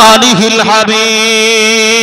আলিহিল হাবিব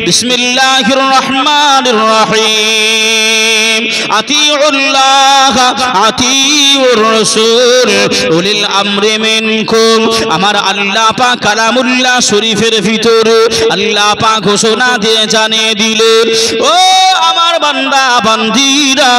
বিসমিল্লাহির রহমানির রহিম আতিউল্লাহ আতিউর রাসূল উলিল আমরি মিনকুম আমার আল্লাহ পাক কালামুল্লাহ শরীফের ভিতরে আল্লাহ পাক ঘোষণা দিয়ে জানিয়ে দিলেন ও আমার বান্দা বান্দীরা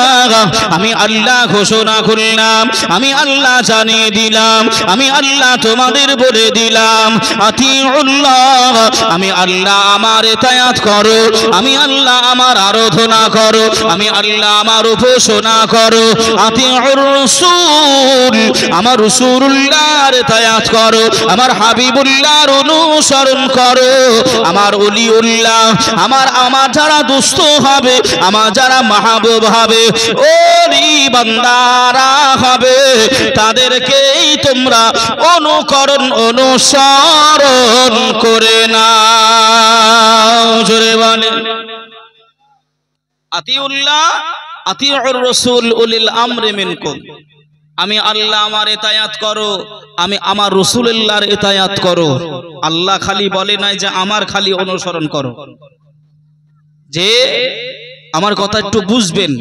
আমি আল্লাহ ঘোষণা করলাম আমি আল্লাহ জানিয়ে দিলাম আমি আল্লাহ তোমাদের বলে দিলাম আতিউল্লাহ আমি আল্লাহ আমার ইতায়াত করো আমি আল্লাহ আমার আরাধনা করো আমি আল্লাহ আমার উপাসনা করো আতিউর রাসূল আমার রাসূলুল্লাহর ইতায়াত করো আমার হাবিবুল্লাহর অনুসরণ করো আমার ওলিউল্লাহ আমার যারা দুস্থ হবে আমার যারা মাহবুব হবে ওলি বান্দারা হবে তাদেরকেই তোমরা অনুকরণ অনুসরণ করে নাও জোরে বলেন আতিউল্লাহ আতিউর রাসূল উলিল আমরি মিনকুম আমি আল্লাহ আমার ইতায়াত করো আমি আমার রাসূলুল্লাহর ইতায়াত করো আল্লাহ খালি বলে নাই যে আমার খালি অনুসরণ করো যে আমার কথা একটু বুঝবেন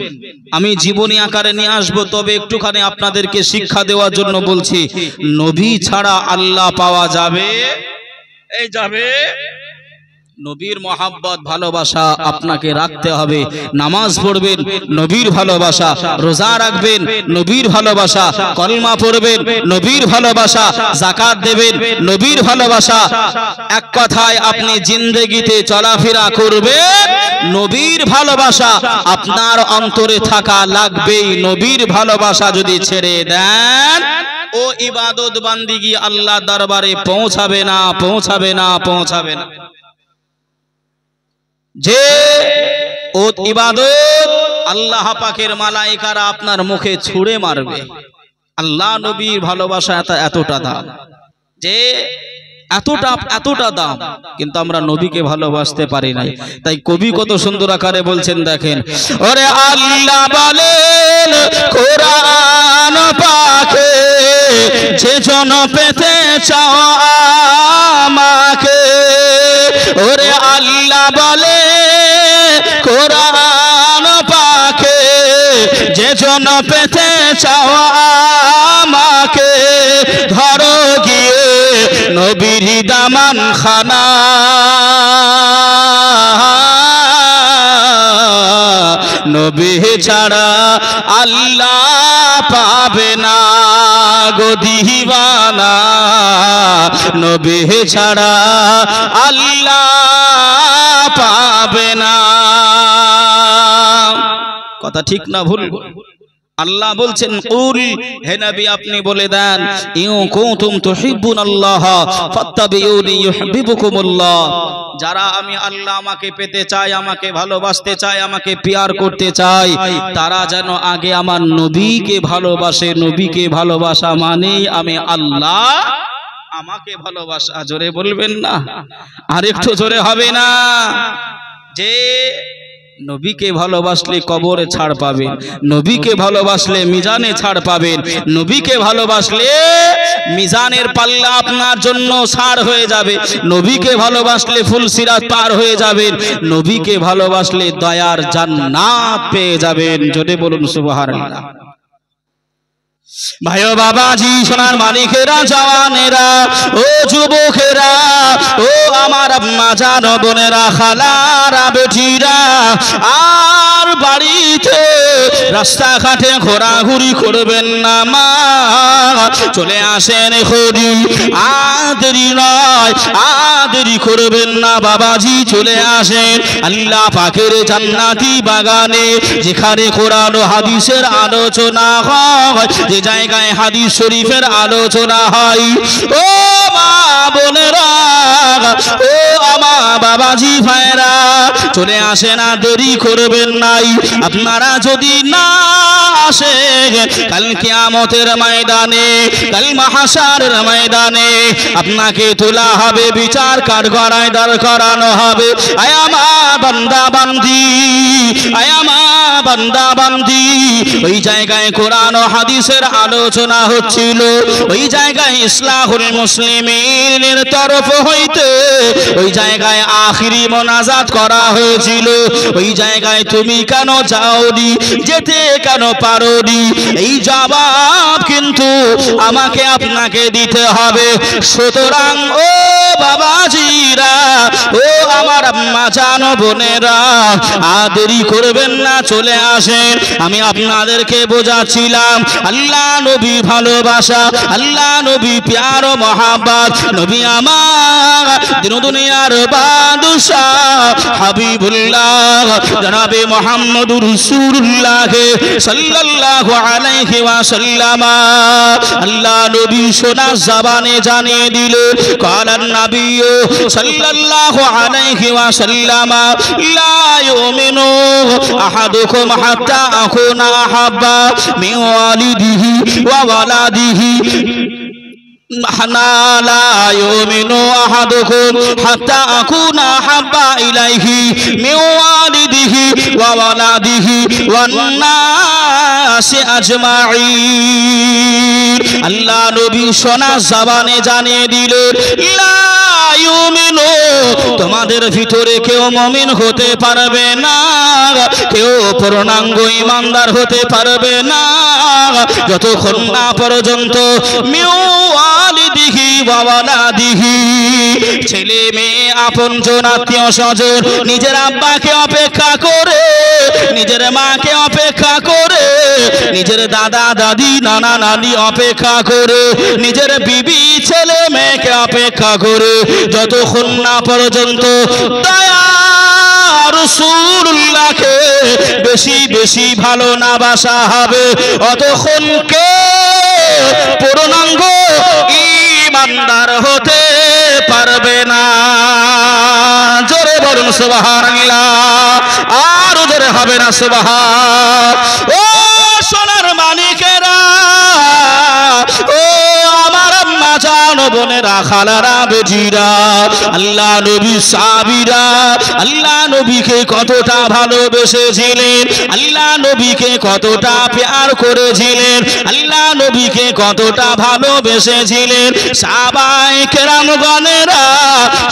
আমি জীবনী আকারে নিয়ে আসব তবে একটুখানি আপনাদেরকে শিক্ষা দেওয়ার জন্য বলছি নবী ছাড়া আল্লাহ পাওয়া যাবে এই যাবে নবীর মহব্বত ভালোবাসা আপনাকে রাখতে হবে নামাজ পড়বেন নবীর ভালোবাসা রোজা রাখবেন নবীর ভালোবাসা কলমা পড়বেন নবীর ভালোবাসা যাকাত দেবেন নবীর ভালোবাসা এক কথায় আপনি জিন্দেগিতে চলাফেরা করবেন নবীর ভালোবাসা আপনার অন্তরে থাকা লাগবেই নবীর ভালোবাসা যদি ছেড়ে দেন ও ইবাদত বান্দিগি আল্লাহ দরবারে পৌঁছাবে না পৌঁছাবে না পৌঁছাবে না যে ও ইবাদত আল্লাহ পাকের মালায়েকারা আপনার মুখে ছুঁড়ে মারবে আল্লাহ নবীর ভালোবাসা এতটা দাম যে এতটা দাম কিন্তু আমরা নবীকে ভালোবাসতে পারি নাই তাই কবি কত সুন্দর আকারে বলছেন দেখেন ওরে আল্লাহ বলেন কোরআন পাকে যে জন পেতে চাও আমাকে ওরে আল্লাহ বলে কোরআন পাকে যে জন পেতে চাও আমাকে ধরো গিয়ে নবীর দামান খানা নবী ছাড়া আল্লাহ পাবে না গো দিওয়ানা নবী ছাড়া আল্লাহ পাবে না কথা ঠিক না ভুল আল্লাহ বলছেন কুল হে নবী আপনি বলে দেন ইউ কুনতুম তুহিব্বুনাল্লাহ ফাত্তাবিউনি ইউহিব্বুকুমুল্লাহ যারা আমি আল্লাহ আমাকে পেতে চাই আমাকে ভালোবাসতে চাই আমাকে প্যার করতে চাই তারা যেন আগে আমার নবীকে ভালোবাসে নবীকে ভালোবাসা মানে আমি আল্লাহ আমাকে ভালোবাসা জোরে বলবেন না আরেকটু জোরে হবে না যে নবীকে ভালোবাসলে কবরে ছাড় পাবেন নবীকে ভালোবাসলে মিজানে ছাড় পাবেন নবীকে ভালোবাসলে মিজানের পাল্লা আপনার জন্য ছাড় হয়ে যাবে নবীকে ভালোবাসলে ফুলসিরাত পার হয়ে যাবেন নবীকে ভালোবাসলে দয়ার জান্নাত পেয়ে যাবেন জোরে বলুন সুবহানাল্লাহ ভাইও বাবাজি সোনার মালিকেরা জওয়ানেরা ও যুবকেরা ও আমার আম্মা জান বোনেরা খালারা বেটিরা আর বাড়িতে রাস্তাঘাটে ঘোরাঘুরি করবেন না মা চলে আসেন খোদি আদেরি নয় আদেরি করবেন না বাবাজি চলে আসেন আল্লাহ পাকের জান্নাতি বাগানে যেখানে কোরআন ও হাদিসের আলোচনা হয় যে জায়গায় হাদিস শরীফের আলোচনা হয় ও মা বোনেরা ও আমার বাবাজি ভাইরা চলে আসে না, দেরি করবেন নাই। আপনারা যদি না আসে কাল কিয়ামতের ময়দানে, কাল মাহশারের ময়দানে আপনাকে তোলা হবে, বিচার কাঠগড়ায় দাঁড় করানো হবে। আয় আমার বান্দা বান্দি, আয় আমার বান্দা বান্দি, ওই জায়গায় কোরআন ও হাদিসের আলোচনা হচ্ছিল, ওই জায়গায় ইসলাহুল মুসলিমিনের তরফ হইতে ওই জায়গায় আখিরি মোনাজাত করা হয়েছিল। ওই জায়গায় তুমি কেন যাওনি, যেতে কেন পারোনি, এই জবাব কিন্তু আমাকে আপনাকে দিতে হবে। সুতরাং ও বাবাজিরা, ও আমার আম্মা জান বোনেরা, দেরি করবেন না, চলে আসেন। আমি আপনাদেরকে বোঝাচ্ছিলাম আল্লাহ নবী ভালোবাসা, আল্লাহ নবী প্যার ও মহাব্বত, নবী আমার দিন দুনিয়ার বাদশাহ হাবিবুল্লাহ জনাবে মুহাম্মদুর রাসূলুল্লাহ সাল্লাল্লাহু আলাইহি ওয়াসাল্লাম। আল্লাহ নবী সোনা জবানে জানিয়ে দিলে কালান নবী সাল্লাল্লাহু আলাইহি ওয়াসাল্লাম, লা ইউমিনু আহাদুকুম হাত্তা আকুনা আহাব্বা মিন ওয়ালিদিহি ওয়া ওয়ালাদিহি, লা ইউমিনু আহাদুকুম হাত্তা আকুনা আহাব্বা ইলাইহি মিন ওয়ালিদিহি ওয়া ওয়ালাদিহি ওয়ান নাসি আজমাইন। আল্লাহ নবী সোনা জবানে জানিয়ে দিলেন, লা ইউমিনু, তোমাদের ভিতরে কেউ মুমিন হতে পারবে না, কেউ পূর্ণাঙ্গ ঈমানদার হতে পারবে না যতক্ষণ না পর্যন্ত মিন ওয়ালিদিহি ওয়া ওয়ালাদিহি, ছেলে মেয়ে আপনজন আত্মীয় স্বজন নিজের আব্বাকে অপেক্ষা করে, নিজের মাকে অপেক্ষা করে, নিজের দাদা দাদি নানা নানি অপেক্ষা করে, নিজের বিবি ছেলে মেয়েকে অপেক্ষা করে যতক্ষণ না পর্যন্ত দয়া রাসূলুল্লাহকে বেশি বেশি ভালো না বাসা হবে, অতক্ষণ কে পূর্ণাঙ্গ ঈমানদার হতে পারবে না। জোরে বলুন সুবহানাল্লাহ, আর জোরে হবে না সুবহান। ও সোনার মানিকেরা, ও আমার আম্মা জান বোনেরা, খালারা বেজিরা, আল্লাহ নবী সাহাবীরা আল্লাহ নবীকে কতটা ভালোবেসেছিলেন, আল্লাহ নবীকে কতটা প্যার করেছিলেন, আল্লাহ নবীকে কতটা ভালোবেসেছিলেন। সাহাবায়ে কেরামগণেরা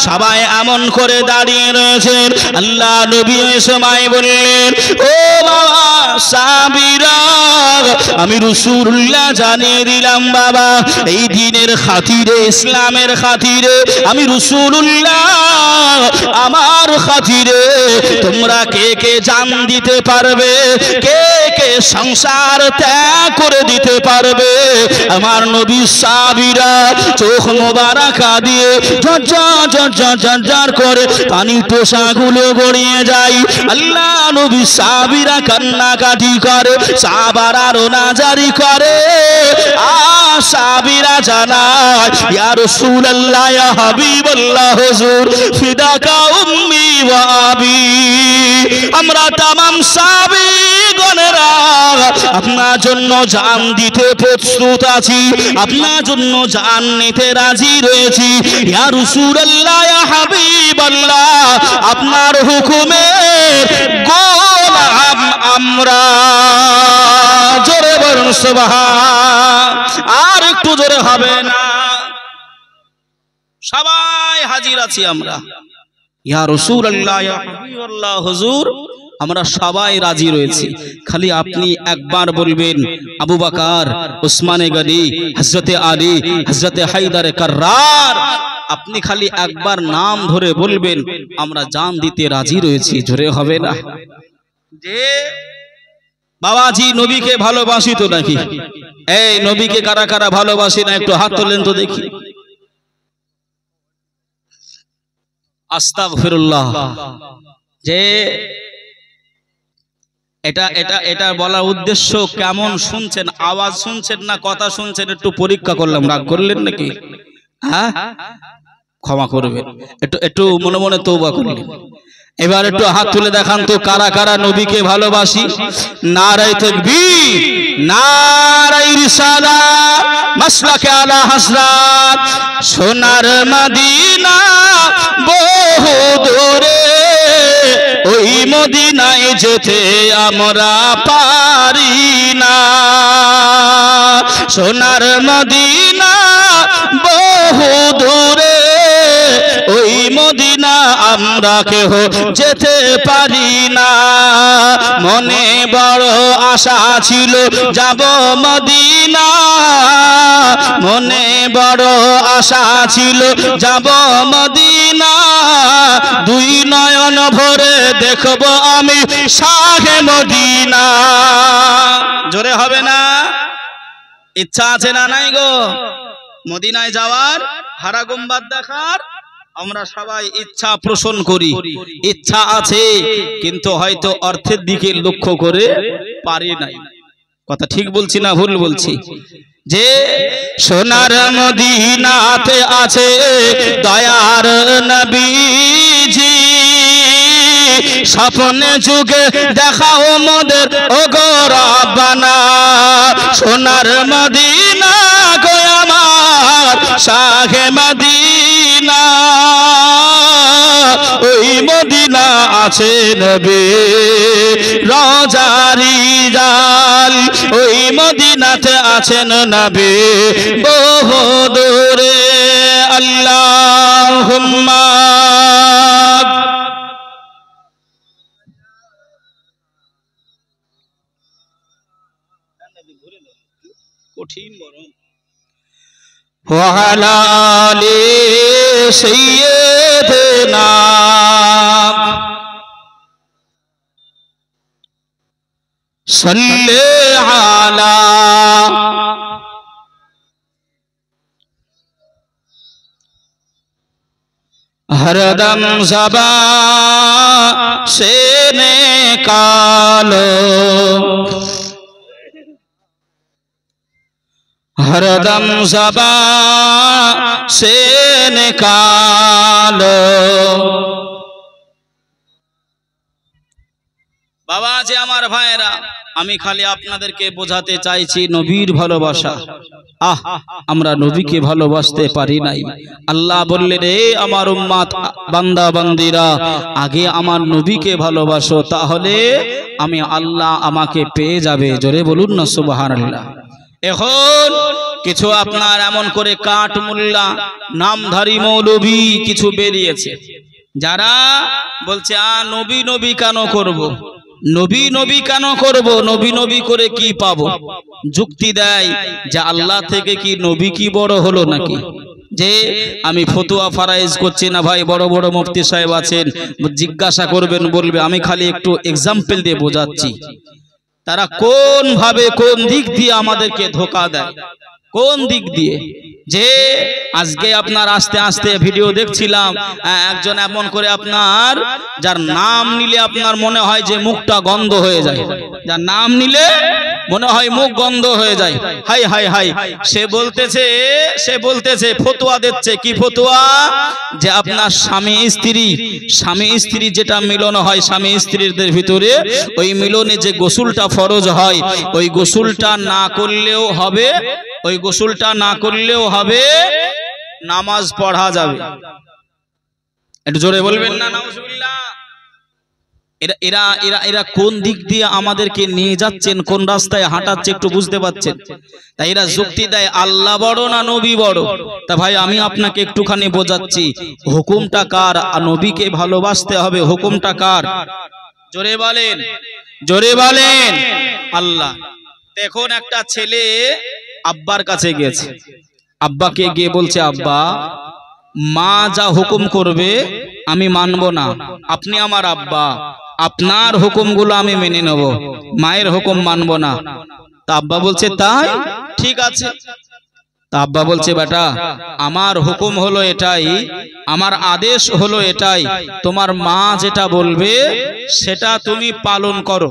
সবাই এমন করে দাঁড়িয়ে রয়েছেন। আল্লাহ নবী ওই সময় বললেন, ও বাবা সাহাবীরা, আমি রাসূলুল্লাহ জানিয়ে দিলাম বাবা, এই দ্বীনের খাতিরে, ইসলামের খাতিরে, আমি রাসূলুল্লাহ আমার খাতিরে তোমরা কে কে জান দিতে পারবে, কে কে সংসার ত্যাগ করে দিতে পারবে। আমার নবী সাহাবীরা চোখ মোবারকা দিয়ে ঝরঝর করে পানি টোশাগুলো গড়িয়ে যায়। আল্লাহ নবী সাহাবীরা কান্নাকাটি করে, সাহাবারা রোনাজারি করে, সাহাবীরা জানায়, ইয়া রাসূলুল্লাহ, ইয়া হাবিবাল্লাহ, হুজুর ফিদাকা উম্মি ওয়া আবি, আমরা তামাম সাহাবীগণেরা আপনার জন্য জান দিতে প্রস্তুত আছি, আপনার জন্য জান নিতে রাজি রয়েছি। ইয়া রাসূলুল্লাহ, ইয়া হাবিবাল্লাহ, আপনার হুকুমের গোলাম আমরা। জোরে বলুন সুবহান, আর একটু জোরে হবে না? সবাই হাজির আছি আমরা। ইয়া রাসূলুল্লাহ, ইয়া হাবিবাল্লাহ, হুজুর আমরা সবাই রাজি রয়েছি, খালি আপনি একবার বলবেন আবু বকর, উসমানে গনি, হযরতে আলী, হযরতে হায়দারে কাররার, আপনি খালি একবার নাম ধরে বলবেন, আমরা জান দিতে রাজি রয়েছি। জোরে হবে না? যে বাবাজি নবীকে ভালোবাসি তো নাকি? এই নবীকে কারা কারা ভালোবাসি না একটু হাত তোলেন তো দেখি। আস্তাগফিরুল্লাহ। যে এটা এটা এটা বলার উদ্দেশ্য কেমন শুনছেন, আওয়াজ শুনছেন না কথা শুনছেন, একটু পরীক্ষা করলাম। রাগ করলেন নাকি? হ্যাঁ, ক্ষমা করবেন, একটু একটু মনে মনে তওবা করলেন। এবার একটু হাত তুলে দেখান তো কারা কারা নবীকে ভালোবাসি। নারায়ে তাকবীর, নারায়ে রিসালাত, মাসলাকে আলা হযরত। সোনার মদিনা বহু দূরে, ওই মদিনায় যেতে আমরা পারি না। সোনার মদিনা বহু দূরে, ওই মদিনা আমরা কেহ যেতে পারি না। মনে বড় আশা ছিল যাব মদিনা, মনে বড় আশা ছিল যাব মদিনা। দুই নয়ন ভরে দেখব আমি শাহে মদিনা। জোরে হবে না? ইচ্ছা আছে না নাই গো মদিনায় যাওয়ার, হারা গুম্বাদ দেখার? আমরা সবাই ইচ্ছা পোষণ করি, ইচ্ছা আছে, কিন্তু হয়তো অর্থের দিকে লক্ষ্য করে পারি নাই। কথা ঠিক বলছি না ভুল বলছি? যে সোনার মদিনাতে আছে দয়ার নবীজি, স্বপ্নে যুগে দেখাও মোদের ওগো রব্বানা। সোনার মদিনা গো আমার শাহে মদিনা, ওই মদিনা আছে নবী রোজারি জাল, ওই মদিনাতে আছেন নবী বহু দূরে। আল্লাহুম্মা কঠিন বড় ওয়ালা আলি সাইয়্যিদিনা সাল্লি আলা हरदम ज़बान से निकालो, हरदम ज़बान से निकालो। बाबा जे आमार भाईरा, আমি খালি আপনাদেরকে বোঝাতে চাইছি নবীর ভালোবাসা। আমরা নবীকে ভালোবাসতে পারি নাই। আল্লাহ বললেন, রে আমার উম্মত বান্দা বান্দিরা, আগে আমার নবীকে ভালোবাসো, তাহলে আমি আল্লাহ আমাকে পেয়ে যাবে। জোরে বলুন না সুবহানাল্লাহ। এখন কিছু আপনার এমন করে কাঠ মোল্লা নামধারী মৌলভী কিছু বেরিয়েছে, যারা বলছে নবী নবী কেন করব, নবী নবী কেন করব, নবী নবী করে কি পাবো? যুক্তি দেয় যে আল্লাহ থেকে কি নবী কি বড় হলো নাকি? যে আমি ফতোয়া ফারাইজ করছি না ভাই, বড় বড় মুফতি সাহেব আছেন, জিজ্ঞাসা করবেন, বলবে। আমি খালি একটু এক্সাম্পল দিয়ে বোঝাচ্ছি তারা কোন ভাবে কোন দিক দিয়ে আমাদেরকে ধোঁকা দেয়, কোন দিক দিয়ে। যে আজকে আপনার আস্তে আস্তে ভিডিও দেখছিলাম, একজন এমন করে আপনার যার নাম নিলে আপনার মনে হয় যে মুখটা গন্ধ হয়ে যায়, যার নাম নিলে মনে হয় মুখ গন্ধ হয়ে যায়। হাই হাই হাই, সে বলতেছে ফতোয়া দিচ্ছে। কি ফতোয়া? যে আপনার স্বামী স্ত্রী যেটা মিলন হয় স্বামী স্ত্রীদের ভিতরে, ওই মিলনে যে গোসলটা ফরজ হয়, ওই গোসলটা না করলেও হবে, ওই গোসলটা না করলেও হবে, নামাজ পড়া যাবে। একটু জোরে বলবেন না নাউজুবিল্লাহ। এরা এরা এরা কোন দিক দিয়ে আমাদেরকে নিয়ে যাচ্ছেন, কোন রাস্তায় হাঁটাচ্ছে একটু বুঝতে পারছেন? তাই এরা যুক্তি দেয় আল্লাহ বড় না নবী বড়। তা ভাই আমি আপনাকে একটুখানি বোঝাচ্ছি, হুকুমটা কার? নবীকে ভালোবাসতে হবে, হুকুমটা কার? জোরে বলেন, জোরে বলেন। আল্লাহ। দেখুন একটা ছেলে আব্বার কাছে গেছে, আব্বাকে গিয়ে বলছে, আব্বা মা যা হুকুম করবে আমি মানব না, আপনি আমার আব্বা, আপনার হুকুমগুলো আমি মেনে নেব, মায়ের হুকুম মানব না। তা আব্বা বলছে, তাই ঠিক আছে। তা আব্বা বলছে, বেটা আমার হুকুম হলো এটাই, আমার আদেশ হলো এটাই, তোমার মা যেটা বলবে সেটা তুমি পালন করো।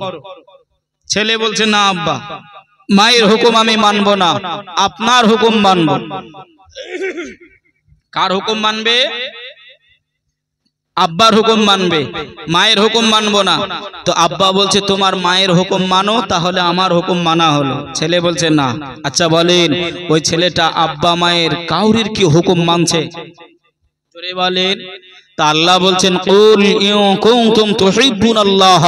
ছেলে বলছে, না আব্বা, মায়ের হুকুম আমি মানব না, আপনার হুকুম মানব। কার হুকুম মানবে? আব্বার হুকুম মানবে, মায়ের হুকুম মানবো না। তো আব্বা বলছে তোমার মায়ের হুকুম মানো, তাহলে আমার হুকুম মানা হলো। ছেলে বলছে না। আচ্ছা বলেন ওই ছেলেটা আব্বা মায়ের কাউরির কি হুকুম মানছে? জোরে বলেন। তা আল্লাহ বলছেন কুল ইন কুনতুম তুহিব্বুনাল্লাহ,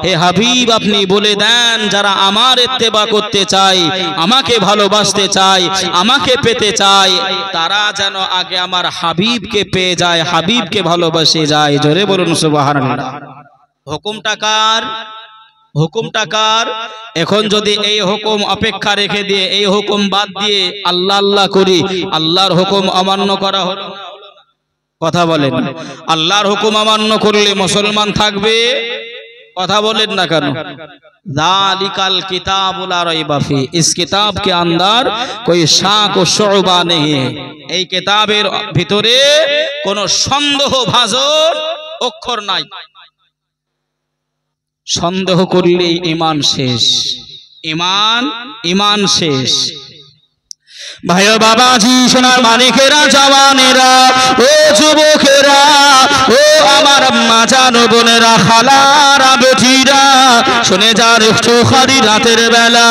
হে হাবিব আপনি বলে দেন যারা আমার ইত্তেবা করতে চায়, আমাকে ভালোবাসতে চায়, আমাকে পেতে চায়, তারা যেন আগে আমার হাবিবকে পেয়ে যায়, হাবিবকে ভালোবাসে যায়। জোরে বলুন সুবহানাল্লাহ। হুকুমটা কার? হুকুমটা কার? এখন যদি এই হুকুম অপেক্ষা রেখে দিয়ে এই হুকুম বাদ দিয়ে আল্লাহ আল্লাহ করি, আল্লাহর হুকুম অমান্য করা হলো। কথা বলেন, আল্লাহর হুকুম অমান্য করলে মুসলমান থাকবে? কথা বলেন না কেন? যালিকাল কিতাবুল লা রাইবা ফি, ইস কিতাব के अंदर कोई शाक ও शुबा नहीं है। এই কিতাবের ভিতরে কোনো সন্দেহভাজন অক্ষর নাই। সন্দেহ করলে ঈমান শেষ, ঈমান শেষ। ভাই ও বাবাজি, সোনার মানিকেরা, জওয়ানেরা, ও যুবকেরা, ও আমার আম্মা জান বোনেরা, খালারা, বেটিরা, শুনে যার একটু খালি রাতের বেলা